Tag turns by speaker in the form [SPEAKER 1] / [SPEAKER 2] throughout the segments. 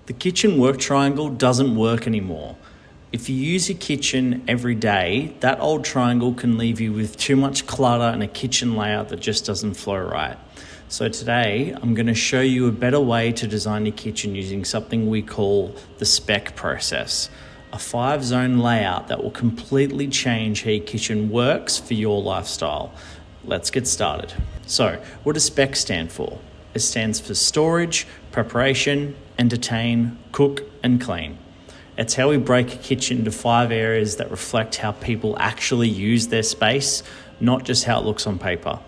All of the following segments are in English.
[SPEAKER 1] The kitchen work triangle doesn't work anymore. If you use your kitchen every day, that old triangle can leave you with too much clutter and a kitchen layout that just doesn't flow right. So today, I'm going to show you a better way to design your kitchen using something we call the S.P.E.C.C process, a 5-zone layout that will completely change how your kitchen works for your lifestyle. Let's get started. So, what does S.P.E.C.C stand for? It stands for storage, preparation, entertain, cook, and clean. It's how we break a kitchen into 5 areas that reflect how people actually use their space, not just how it looks on paper.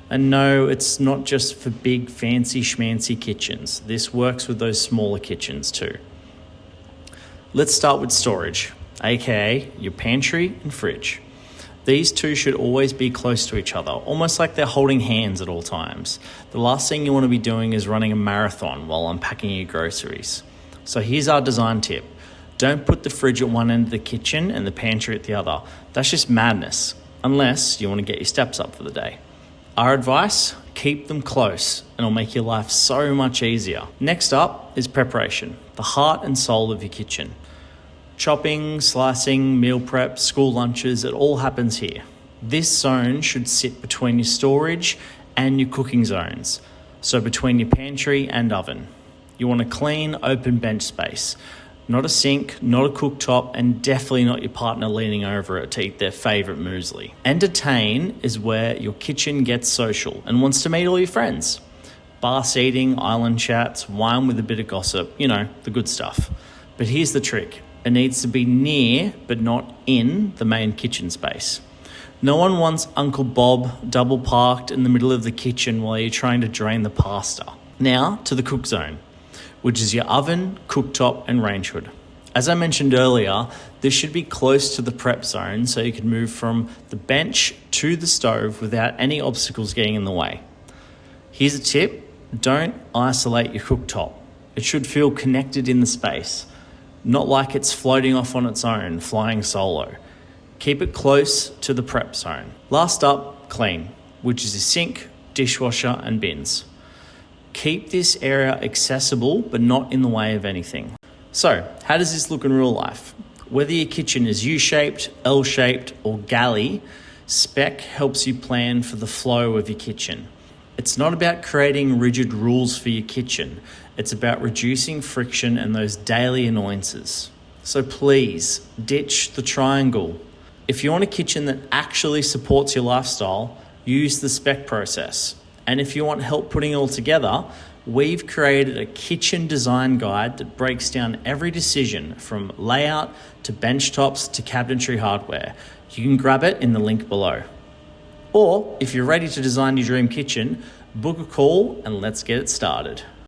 [SPEAKER 1] And no, it's not just for big, fancy, schmancy kitchens. This works with those smaller kitchens too. Let's start with storage, aka your pantry and fridge. These two should always be close to each other, almost like they're holding hands at all times. The last thing you want to be doing is running a marathon while unpacking your groceries. So here's our design tip. Don't put the fridge at one end of the kitchen and the pantry at the other. That's just madness, unless you want to get your steps up for the day. Our advice, keep them close and it'll make your life so much easier. Next up is preparation, the heart and soul of your kitchen. Chopping, slicing, meal prep, school lunches, it all happens here. This zone should sit between your storage and your cooking zones, so between your pantry and oven. You want a clean, open bench space. Not a sink, not a cooktop, and definitely not your partner leaning over it to eat their favourite muesli. Entertain is where your kitchen gets social and wants to meet all your friends. Bar seating, island chats, wine with a bit of gossip, the good stuff. But here's the trick. It needs to be near, but not in, the main kitchen space. No one wants Uncle Bob double parked in the middle of the kitchen while you're trying to drain the pasta. Now to the cook zone, which is your oven, cooktop, and range hood. As I mentioned earlier, this should be close to the prep zone so you can move from the bench to the stove without any obstacles getting in the way. Here's a tip, don't isolate your cooktop. It should feel connected in the space, not like it's floating off on its own, flying solo. Keep it close to the prep zone. Last up, clean, which is your sink, dishwasher, and bins. Keep this area accessible, but not in the way of anything. So, how does this look in real life? Whether your kitchen is U-shaped, L-shaped, or galley, S.P.E.C.C helps you plan for the flow of your kitchen. It's not about creating rigid rules for your kitchen. It's about reducing friction and those daily annoyances. So please, ditch the triangle. If you want a kitchen that actually supports your lifestyle, use the S.P.E.C.C process. And if you want help putting it all together, we've created a kitchen design guide that breaks down every decision from layout to bench tops to cabinetry hardware. You can grab it in the link below. Or if you're ready to design your dream kitchen, book a call and let's get it started.